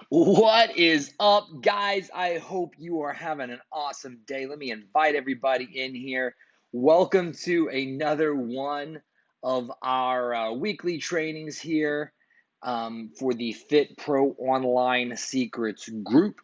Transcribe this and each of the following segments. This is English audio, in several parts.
What is up, guys? I hope you are having an awesome day. Let me invite everybody in here. Welcome to another one of our weekly trainings here for the Fit Pro Online Secrets group.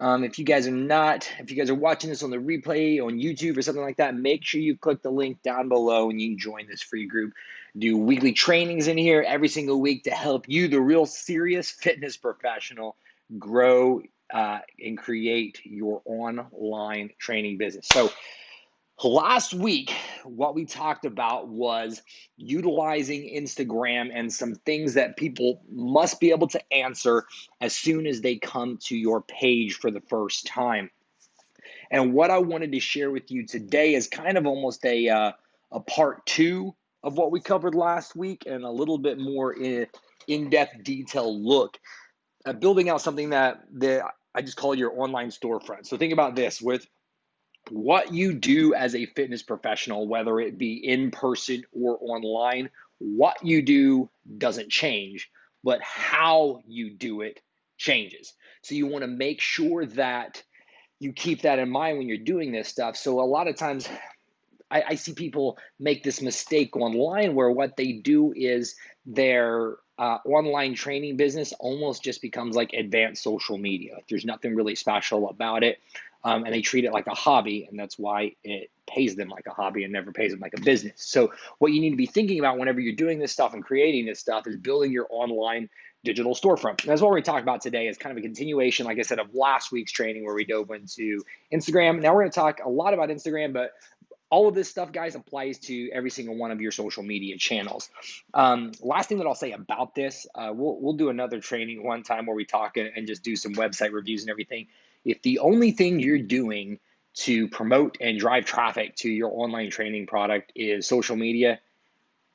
If you guys are watching this on the replay on YouTube or something like that, make sure you click the link down below and you can join this free group. Do weekly trainings in here every single week to help you, the real serious fitness professional, grow and create your online training business. So last week, what we talked about was utilizing Instagram and some things that people must be able to answer as soon as they come to your page for the first time. And what I wanted to share with you today is kind of almost a part two of what we covered last week and a little bit more in-depth detail look at building out something that I just call your online storefront. So think about this with what you do as a fitness professional, whether it be in person or online, what you do doesn't change, but how you do it changes. So you want to make sure that you keep that in mind when you're doing this stuff. So a lot of times I see people make this mistake online where what they do is their online training business almost just becomes like advanced social media. There's nothing really special about it. And they treat it like a hobby, and that's why it pays them like a hobby and never pays them like a business. So what you need to be thinking about whenever you're doing this stuff and creating this stuff is building your online digital storefront. And that's what we're talking about today is kind of a continuation, like I said, of last week's training where we dove into Instagram. Now we're going to talk a lot about Instagram, but all of this stuff, guys, applies to every single one of your social media channels. Last thing that I'll say about this, we'll do another training one time where we talk and just do some website reviews and everything. If the only thing you're doing to promote and drive traffic to your online training product is social media,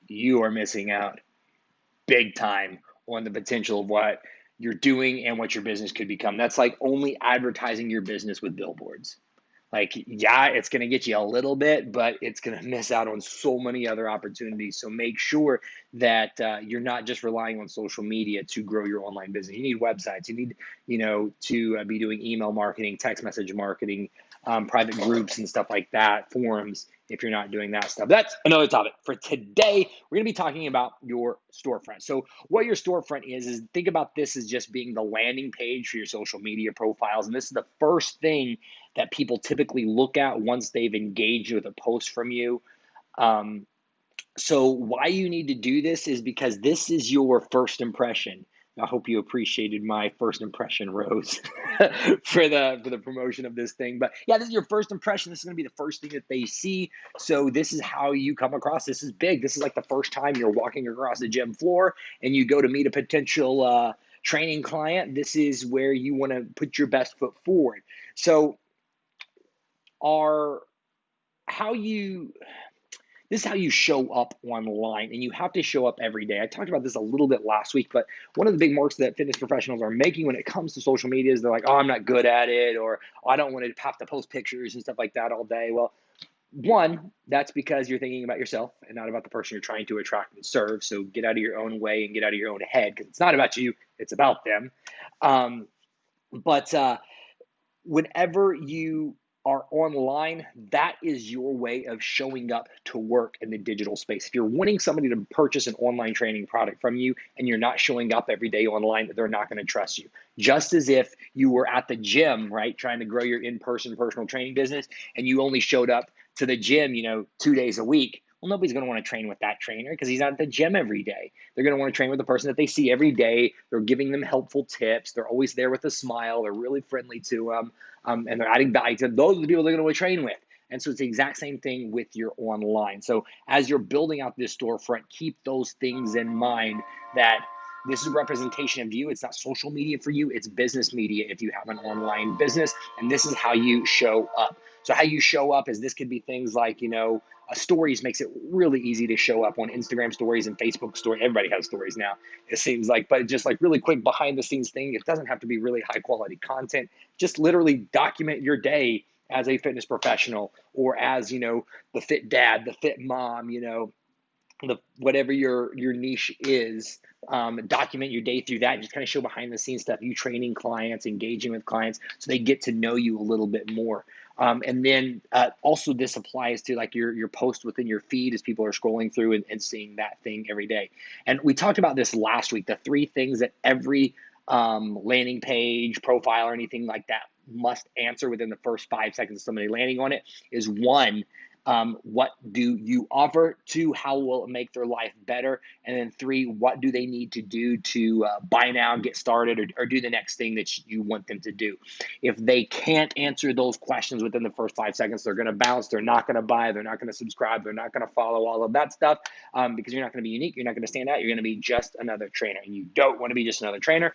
you are missing out big time on the potential of what you're doing and what your business could become. That's like only advertising your business with billboards. Like, yeah, it's going to get you a little bit, but it's going to miss out on so many other opportunities. So make sure that you're not just relying on social media to grow your online business. You need websites. You need, to be doing email marketing, text message marketing, private groups and stuff like that, forums, if you're not doing that stuff. That's another topic. For today, we're going to be talking about your storefront. So what your storefront is think about this as just being the landing page for your social media profiles. And this is the first thing that people typically look at once they've engaged with a post from you. So why you need to do this is because this is your first impression. I hope you appreciated my first impression, Rose, for the promotion of this thing. But yeah, this is your first impression. This is going to be the first thing that they see. So this is how you come across. This is big. This is like the first time you're walking across the gym floor and you go to meet a potential training client. This is where you want to put your best foot forward. So are how you this is how you show up online, and you have to show up every day. I talked about this a little bit last week, but one of the big marks that fitness professionals are making when it comes to social media is they're like, oh, I'm not good at it, or oh, I don't want to have to post pictures and stuff like that all day. Well, one, that's because you're thinking about yourself and not about the person you're trying to attract and serve. So get out of your own way and get out of your own head, because it's not about you, it's about them. But whenever you are online, that is your way of showing up to work in the digital space. If you're wanting somebody to purchase an online training product from you and you're not showing up every day online, they're not going to trust you. Just as if you were at the gym, right, trying to grow your in-person personal training business, and you only showed up to the gym, 2 days a week. Well, nobody's going to want to train with that trainer because he's not at the gym every day. They're going to want to train with the person that they see every day. They're giving them helpful tips. They're always there with a smile. They're really friendly to them. And they're adding value to them. Those are the people they're going to train with. And so it's the exact same thing with your online. So as you're building out this storefront, keep those things in mind, that this is a representation of you. It's not social media for you. It's business media if you have an online business. And this is how you show up. So how you show up is this could be things like, stories makes it really easy to show up on Instagram stories and Facebook stories. Everybody has stories now, it seems like, but just like really quick behind the scenes thing. It doesn't have to be really high quality content. Just literally document your day as a fitness professional, or as, the fit dad, the fit mom, the whatever your niche is, document your day through that and just kind of show behind the scenes stuff, you training clients, engaging with clients so they get to know you a little bit more. And then also this applies to like your post within your feed as people are scrolling through and seeing that thing every day. And we talked about this last week, the 3 things that every landing page, profile, or anything like that must answer within the first 5 seconds of somebody landing on it is 1, what do you offer? 2, how will it make their life better? And then 3, what do they need to do to buy now, get started, or do the next thing that you want them to do? If they can't answer those questions within the first 5 seconds, they're going to bounce, they're not going to buy, they're not going to subscribe, they're not going to follow, all of that stuff, because you're not going to be unique, you're not going to stand out, you're going to be just another trainer. And you don't want to be just another trainer,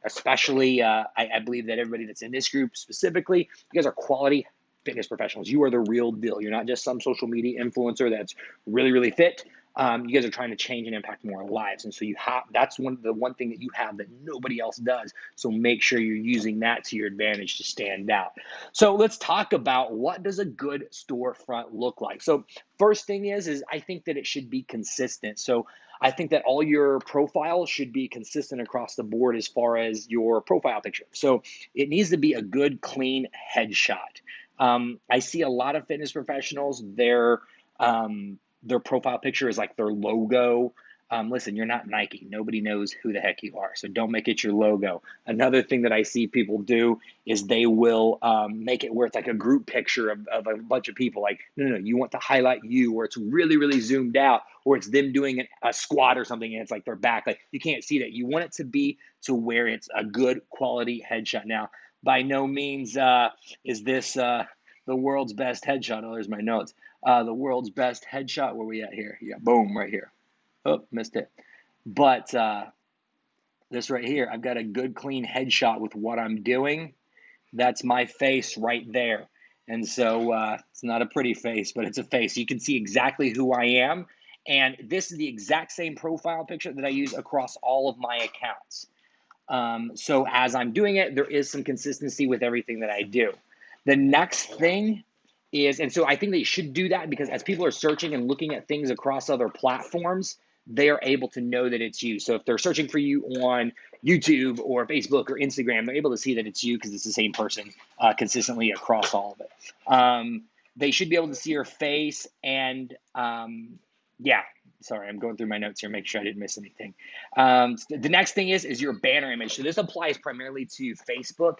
especially I believe that everybody that's in this group specifically, you guys are quality fitness professionals. You are the real deal. You're not just some social media influencer that's really, really fit. You guys are trying to change and impact more lives. And so that's one thing that you have that nobody else does. So make sure you're using that to your advantage to stand out. So let's talk about, what does a good storefront look like? So first thing is I think that it should be consistent. So I think that all your profiles should be consistent across the board as far as your profile picture. So it needs to be a good, clean headshot. I see a lot of fitness professionals, their profile picture is like their logo. Listen, you're not Nike. Nobody knows who the heck you are, so don't make it your logo. Another thing that I see people do is they will make it where it's like a group picture of a bunch of people. Like, no, you want to highlight you, or it's really, really zoomed out, or it's them doing a squat or something, and it's like their back. Like, you can't see that. You want it to be to where it's a good quality headshot. Now, by no means is this the world's best headshot. Oh, there's my notes. The world's best headshot. Where we at here? Yeah, boom, right here. Oh, missed it. But this right here, I've got a good, clean headshot with what I'm doing. That's my face right there. And so it's not a pretty face, but it's a face. You can see exactly who I am. And this is the exact same profile picture that I use across all of my accounts. So as I'm doing it, there is some consistency with everything that I do. The next thing is, and so I think they should do that, because as people are searching and looking at things across other platforms, they are able to know that it's you. So if they're searching for you on YouTube or Facebook or Instagram, they're able to see that it's you because it's the same person consistently across all of it. They should be able to see your face, and yeah, sorry, I'm going through my notes here, make sure I didn't miss anything. The next thing is your banner image. So this applies primarily to Facebook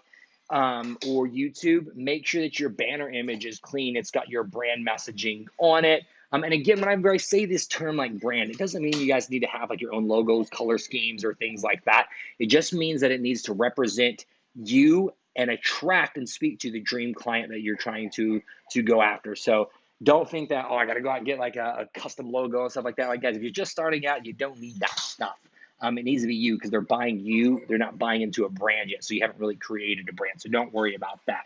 or YouTube. Make sure that your banner image is clean. It's got your brand messaging on it. And again, when I say this term like brand, it doesn't mean you guys need to have like your own logos, color schemes, or things like that. It just means that it needs to represent you and attract and speak to the dream client that you're trying to go after. So don't think that, I got to go out and get like a custom logo and stuff like that. Like, guys, if you're just starting out, you don't need that stuff. It needs to be you, because they're buying you. They're not buying into a brand yet, so you haven't really created a brand. So don't worry about that.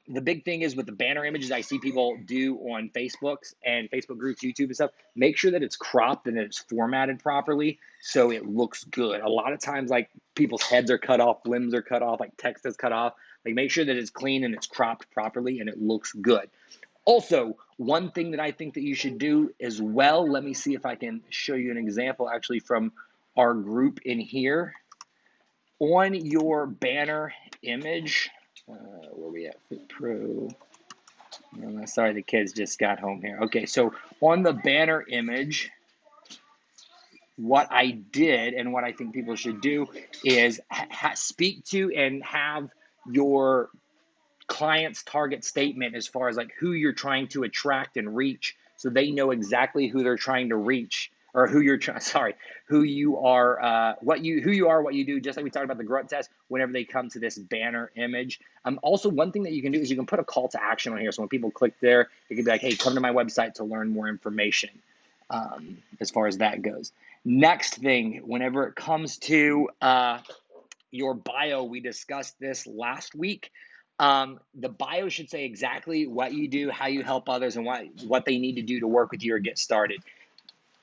The big thing is with the banner images I see people do on Facebooks and Facebook groups, YouTube and stuff, make sure that it's cropped and that it's formatted properly so it looks good. A lot of times, like, people's heads are cut off, limbs are cut off, like text is cut off. Like, make sure that it's clean and it's cropped properly and it looks good. Also, one thing that I think that you should do as well, let me see if I can show you an example actually from our group in here. On your banner image, where we at? Fit Pro. Sorry, the kids just got home here. Okay, so on the banner image, what I did and what I think people should do is speak to and have your client's target statement as far as like who you're trying to attract and reach, so they know exactly who they're trying to reach, or who you are, what you do, just like we talked about the grunt test, whenever they come to this banner image. Also, one thing that you can do is you can put a call to action on here. So when people click there, it can be like, hey, come to my website to learn more information, as far as that goes. Next thing, whenever it comes to your bio, we discussed this last week. The bio should say exactly what you do, how you help others, and what they need to do to work with you or get started.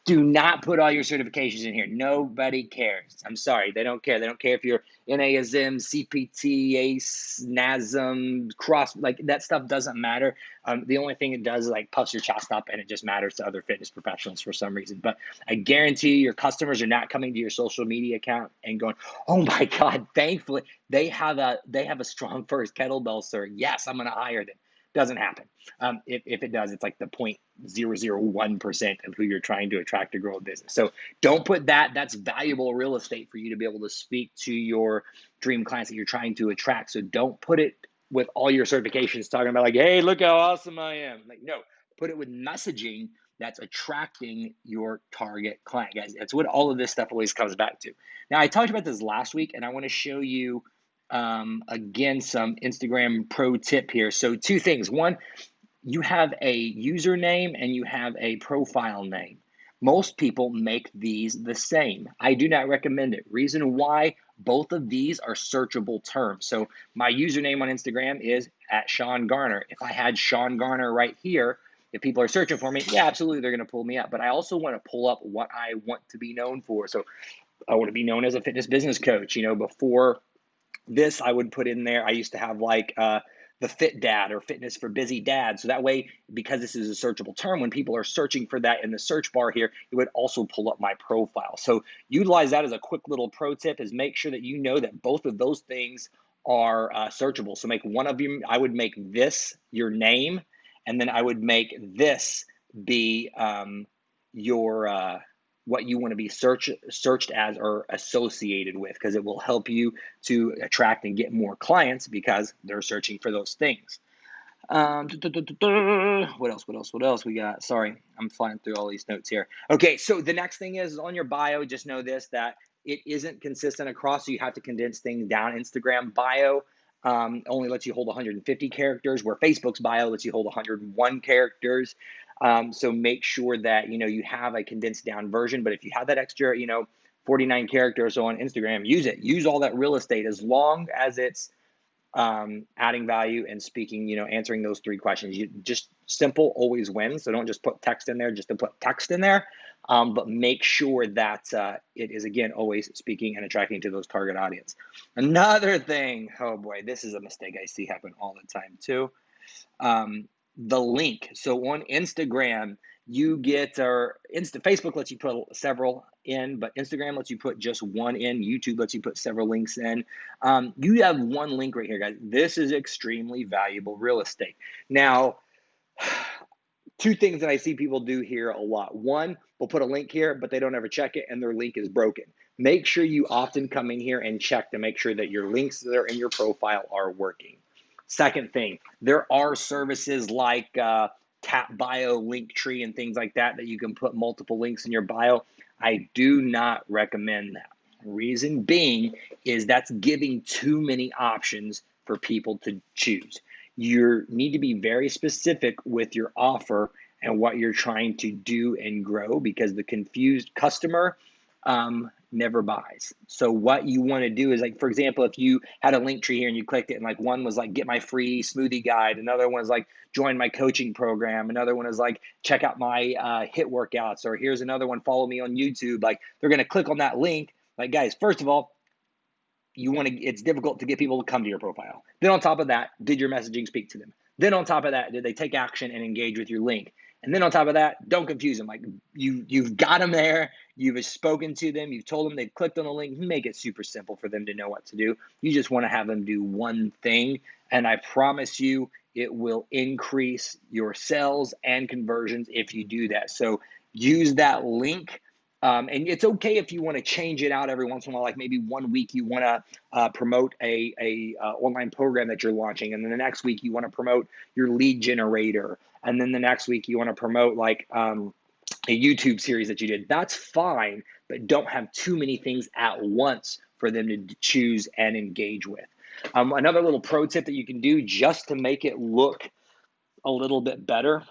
Do not put all your certifications in here. Nobody cares. I'm sorry. They don't care. They don't care if you're NASM, CPT, ACE, NASM, cross, like that stuff doesn't matter. The only thing it does is like puffs your chest up, and it just matters to other fitness professionals for some reason. But I guarantee you, your customers are not coming to your social media account and going, "Oh my God, thankfully they have a strong first kettlebell, sir. Yes, I'm going to hire them." Doesn't happen. If it does, it's like the 0.001% of who you're trying to attract to grow a business. So don't put that. That's valuable real estate for you to be able to speak to your dream clients that you're trying to attract. So don't put it with all your certifications talking about like, hey, look how awesome I am. Like, no, put it with messaging that's attracting your target client, guys. That's what all of this stuff always comes back to. Now, I talked about this last week, and I want to show you again, some Instagram pro tip here. So two things. One, you have a username and you have a profile name. Most people make these the same. I do not recommend it. Reason why, both of these are searchable terms. So my username on Instagram is @SeanGarner. If I had Sean Garner right here, if people are searching for me, yeah, absolutely, they're going to pull me up. But I also want to pull up what I want to be known for. So I want to be known as a fitness business coach. Before this, I would put in there, I used to have like the fit dad or fitness for busy dad. So that way, because this is a searchable term, when people are searching for that in the search bar here, it would also pull up my profile. So utilize that as a quick little pro tip, is make sure that you know that both of those things are searchable. So make one of you, I would make this your name, and then I would make this be your what you want to be searched as or associated with, because it will help you to attract and get more clients because they're searching for those things. What else we got? Sorry, I'm flying through all these notes here. Okay, so the next thing is on your bio, just know this, that it isn't consistent across, so you have to condense things down. Instagram bio only lets you hold 150 characters, where Facebook's bio lets you hold 101 characters. So make sure that you have a condensed down version. But if you have that extra 49 characters on Instagram, use it. Use all that real estate, as long as it's adding value and speaking, answering those three questions. You just simple always wins. So don't just put text in there just to put text in there, but make sure that it is, again, always speaking and attracting to those target audience. Another thing, oh boy, this is a mistake I see happen all the time too. The link. So on Instagram, you get, or Facebook lets you put several in, but Instagram lets you put just one in. YouTube lets you put several links in. You have one link right here, guys. This is extremely valuable real estate. Now, two things that I see people do here a lot. One, they'll put a link here, but they don't ever check it, and their link is broken. Make sure you often come in here and check to make sure that your links that are in your profile are working. Second thing, there are services like Tap Bio, Linktree, and things like that you can put multiple links in your bio. I do not recommend that. Reason being is that's giving too many options for people to choose. You need to be very specific with your offer and what you're trying to do and grow, because the confused customer never buys. So what you want to do is, like, for example, if you had a link tree here and you clicked it, and like one was like, get my free smoothie guide, another one is like, join my coaching program, another one is like, check out my HIIT workouts, or here's another one, follow me on YouTube. Like, they're going to click on that link. Like, guys, first of all, it's difficult to get people to come to your profile. Then on top of that, did your messaging speak to them? Then on top of that, did they take action and engage with your link? And then on top of that, don't confuse them. Like, you've got them there, you've spoken to them, you've told them, they've clicked on the link. Make it super simple for them to know what to do. You just want to have them do one thing, and I promise you it will increase your sales and conversions if you do that. So use that link. And it's okay if you want to change it out every once in a while. Like maybe one week you want to promote a online program that you're launching, and then the next week you want to promote your lead generator, and then the next week you want to promote like a YouTube series that you did. That's fine, but don't have too many things at once for them to choose and engage with. Another little pro tip that you can do just to make it look a little bit better,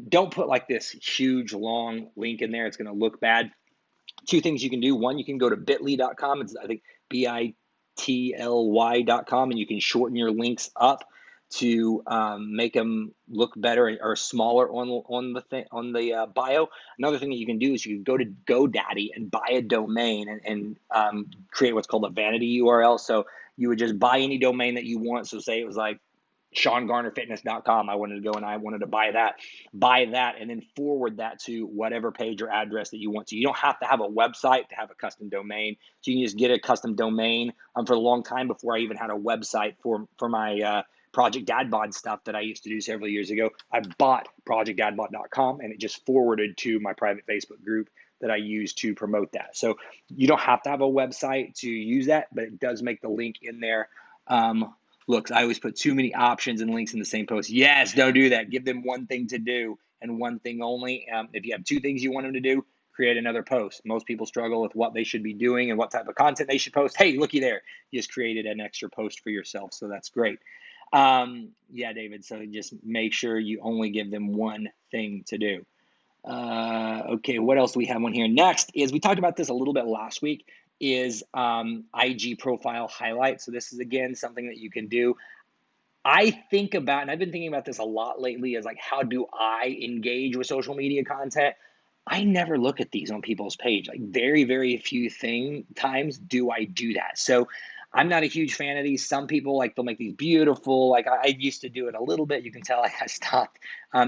don't put like this huge long link in there. It's going to look bad. Two things you can do. One, you can go to bit.ly.com. It's, I think, bitly.com, and you can shorten your links up. to make them look better or smaller on the thing, on the bio. Another thing that you can do is you can go to GoDaddy and buy a domain and create what's called a vanity URL. So you would just buy any domain that you want. So say it was like SeanGarnerFitness.com. I wanted to go and I wanted to buy that, and then forward that to whatever page or address that you want to. You don't have to have a website to have a custom domain. So you can just get a custom domain. For a long time before I even had a website for my Project Dadbod stuff that I used to do several years ago, I bought projectdadbod.com and it just forwarded to my private Facebook group that I use to promote that. So you don't have to have a website to use that, but it does make the link in there. Look, I always put too many options and links in the same post. Yes, don't do that. Give them one thing to do and one thing only. If you have two things you want them to do, create another post. Most people struggle with what they should be doing and what type of content they should post. Hey, looky there. You just created an extra post for yourself, so that's great. Yeah, David, so just make sure you only give them one thing to do. Okay, what else do we have on here? Next is, we talked about this a little bit last week, is IG profile highlight. So this is, again, something that you can do. I think about, and I've been thinking about this a lot lately, is like, how do I engage with social media content? I never look at these on people's page. Like, very, very few times do I do that. So I'm not a huge fan of these. Some people, like, they'll make these beautiful, like I used to do it a little bit. You can tell I stopped.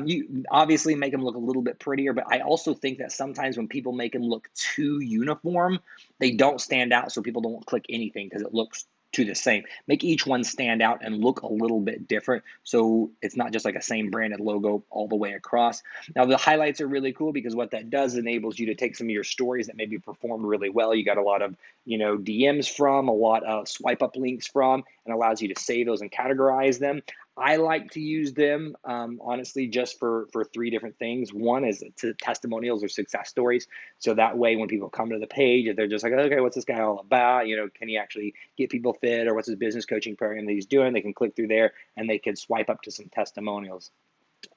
You obviously make them look a little bit prettier, but I also think that sometimes when people make them look too uniform, they don't stand out, so people don't click anything because it looks to the same. Make each one stand out and look a little bit different, so it's not just like a same branded logo all the way across. Now, the highlights are really cool because what that does enables you to take some of your stories that maybe performed really well. You got a lot of, DMs from, a lot of swipe up links from, and allows you to save those and categorize them. I like to use them, honestly, just for three different things. One is to testimonials or success stories. So that way, when people come to the page, if they're just like, okay, what's this guy all about? Can he actually get people fit, or what's his business coaching program that he's doing? They can click through there and they can swipe up to some testimonials.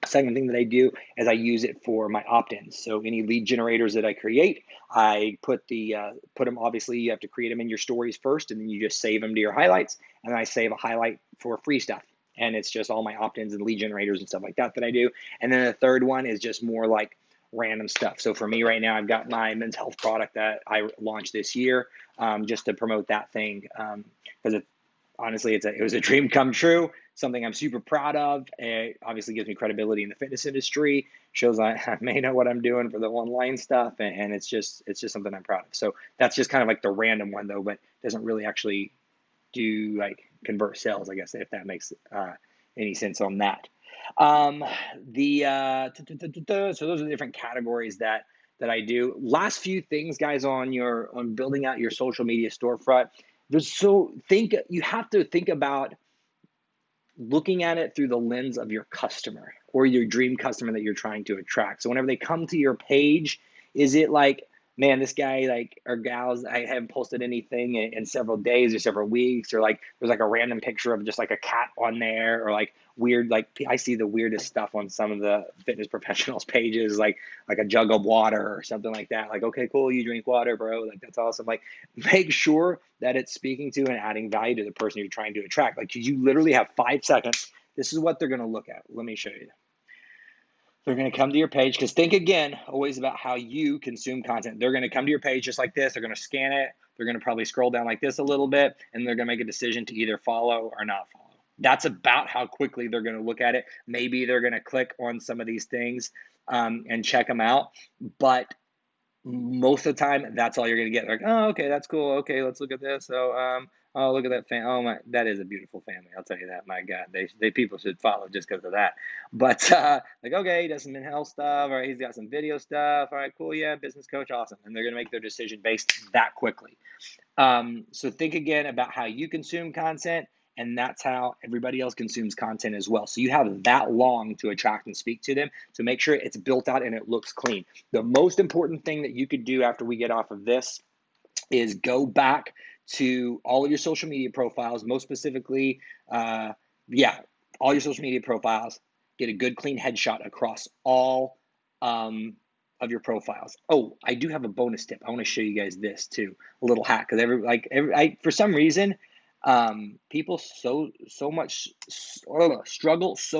Second thing that I do is I use it for my opt-ins. So any lead generators that I create, I put them, obviously you have to create them in your stories first, and then you just save them to your highlights. And then I save a highlight for free stuff. And it's just all my opt-ins and lead generators and stuff like that I do. And then the third one is just more like random stuff. So for me right now, I've got my men's health product that I launched this year, just to promote that thing. Because honestly, it was a dream come true, something I'm super proud of. It obviously gives me credibility in the fitness industry, shows I may know what I'm doing for the online stuff, and it's just something I'm proud of. So that's just kind of like the random one, though, but doesn't really actually do like convert sales, I guess, if that makes any sense on that. So those are the different categories that I do. Last few things, guys, on building out your social media storefront. You have to think about looking at it through the lens of your customer or your dream customer that you're trying to attract. So whenever they come to your page, is it like, man, this guy, like, or gals, I haven't posted anything in several days or several weeks, or like there's like a random picture of just like a cat on there, or like weird, like I see the weirdest stuff on some of the fitness professionals pages, like a jug of water or something like that. Like, okay, cool, you drink water, bro. Like, that's awesome. Like, make sure that it's speaking to and adding value to the person you're trying to attract. Like, you literally have 5 seconds. This is what they're going to look at. Let me show you. They're going to come to your page, because think again, always about how you consume content. They're going to come to your page just like this. They're going to scan it. They're going to probably scroll down like this a little bit, and they're going to make a decision to either follow or not follow. That's about how quickly they're going to look at it. Maybe they're going to click on some of these things and check them out. But most of the time, that's all you're going to get. Like, oh, okay, that's cool. Okay, let's look at this. So, oh, look at that fan. Oh my, that is a beautiful family. I'll tell you that. My God, they people should follow just because of that. But like, okay, he does some health stuff. All right, he's got some video stuff. All right, cool. Yeah, business coach, awesome. And they're going to make their decision based that quickly. So think again about how you consume content, and that's how everybody else consumes content as well. So you have that long to attract and speak to them. So make sure it's built out and it looks clean. The most important thing that you could do after we get off of this is go back to all of your social media profiles, most specifically, all your social media profiles. Get a good clean headshot across all of your profiles. Oh, I do have a bonus tip. I want to show you guys this too, a little hack, because for some reason, People struggle so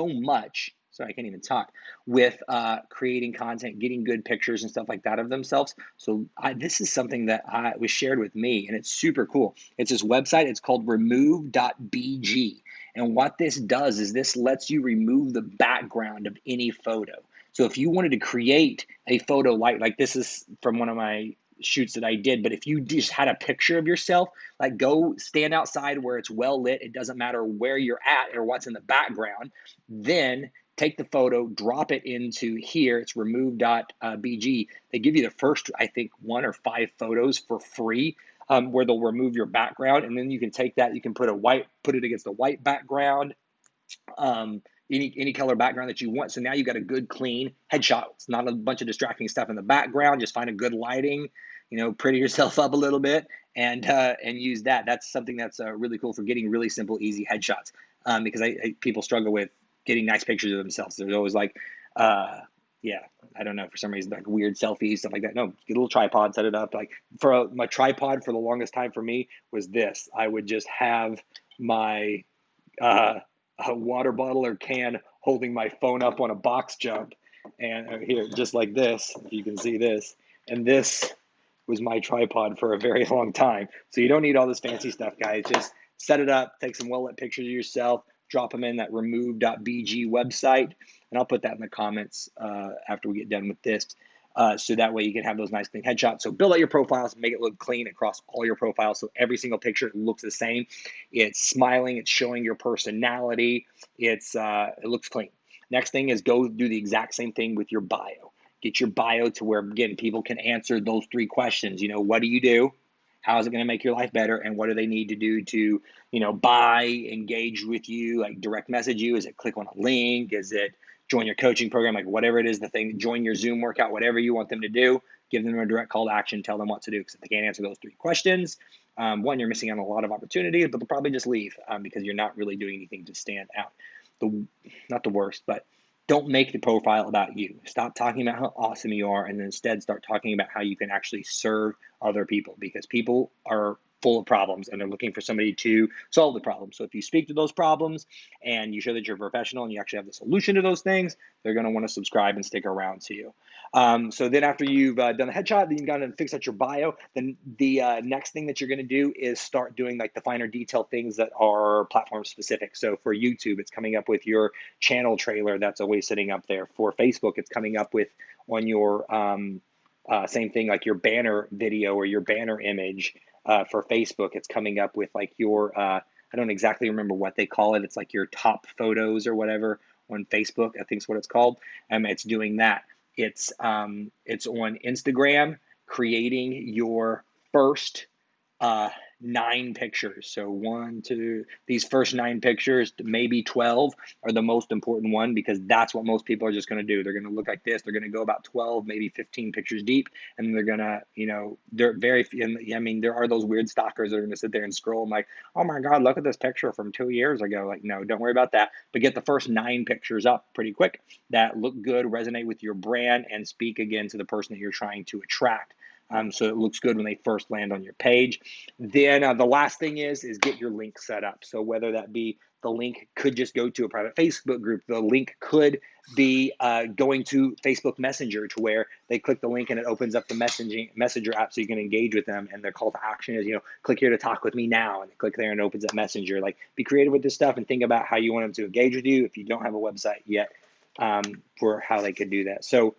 much. Sorry, I can't even talk with creating content, getting good pictures and stuff like that of themselves. So this is something that was shared with me, and it's super cool. It's this website. It's called remove.bg. And what this does is this lets you remove the background of any photo. So if you wanted to create a photo like this is from one of my shoots that I did, but if you just had a picture of yourself, like go stand outside where it's well lit, it doesn't matter where you're at or what's in the background, then take the photo, drop it into here, it's remove.bg. They give you the first, I think, 1 or 5 photos for free, where they'll remove your background, and then you can take that, you can put it against a white background, any color background that you want. So now you got a good, clean headshot. It's not a bunch of distracting stuff in the background. Just find a good lighting, pretty yourself up a little bit, and use that. That's something that's really cool for getting really simple, easy headshots. Because people struggle with getting nice pictures of themselves. There's always like, yeah, I don't know, for some reason, like weird selfies, stuff like that. No, get a little tripod, set it up. Like my tripod for the longest time for me was this. I would just have my a water bottle or can holding my phone up on a box jump, and here, just like this, if you can see this, and this was my tripod for a very long time. So you don't need all this fancy stuff, guys. Just set it up, take some well-lit pictures of yourself, drop them in that remove.bg website, and I'll put that in the comments after we get done with this. So that way you can have those nice clean headshots. So build out your profiles, make it look clean across all your profiles. So every single picture looks the same. It's smiling, it's showing your personality. It looks clean. Next thing is go do the exact same thing with your bio. Get your bio to where, again, people can answer those 3 questions. What do you do? How is it going to make your life better? And what do they need to do to, buy, engage with you, like direct message you? Is it click on a link? Is it join your coaching program? Like whatever it is, the thing, join your Zoom workout, whatever you want them to do, give them a direct call to action, tell them what to do. Because if they can't answer those 3 questions, one, you're missing out on a lot of opportunities, but they'll probably just leave because you're not really doing anything to stand out. Not the worst, but don't make the profile about you. Stop talking about how awesome you are, and instead start talking about how you can actually serve other people, because people are full of problems and they're looking for somebody to solve the problem. So if you speak to those problems and you show that you're a professional and you actually have the solution to those things, they're going to want to subscribe and stick around to you. So then after you've done the headshot, then you've got to fix out your bio. Then the next thing that you're going to do is start doing like the finer detail things that are platform specific. So for YouTube, it's coming up with your channel trailer that's always sitting up there. For Facebook, it's coming up with on your same thing, like your banner video or your banner image. For Facebook, it's coming up with like your, I don't exactly remember what they call it. It's like your top photos or whatever on Facebook, I think is what it's called. It's doing that. It's on Instagram, creating your first 9 pictures. So 1, 2, these first 9 pictures, maybe 12 are the most important one, because that's what most people are just going to do. They're going to look like this. They're going to go about 12, maybe 15 pictures deep. And they're going to, they're very, I mean, there are those weird stalkers that are going to sit there and scroll and like, oh my God, look at this picture from 2 years ago. Like, no, don't worry about that. But get the first 9 pictures up pretty quick that look good, resonate with your brand, and speak again to the person that you're trying to attract. So it looks good when they first land on your page. Then the last thing is get your link set up. So whether that be the link could just go to a private Facebook group, the link could be going to Facebook Messenger, to where they click the link and it opens up the Messenger app so you can engage with them. And their call to action is, click here to talk with me now, and they click there and it opens up Messenger. Like, be creative with this stuff and think about how you want them to engage with you if you don't have a website yet, for how they could do that. So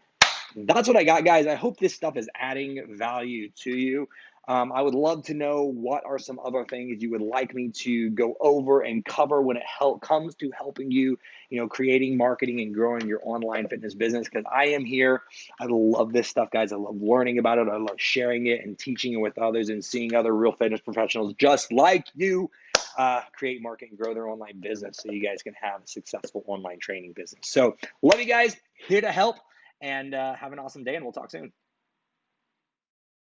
that's what I got, guys. I hope this stuff is adding value to you. I would love to know what are some other things you would like me to go over and cover when it comes to helping you, creating, marketing, and growing your online fitness business, because I am here. I love this stuff, guys. I love learning about it. I love sharing it and teaching it with others and seeing other real fitness professionals just like you create, market, and grow their online business so you guys can have a successful online training business. So love you guys. Here to help. And have an awesome day, and we'll talk soon.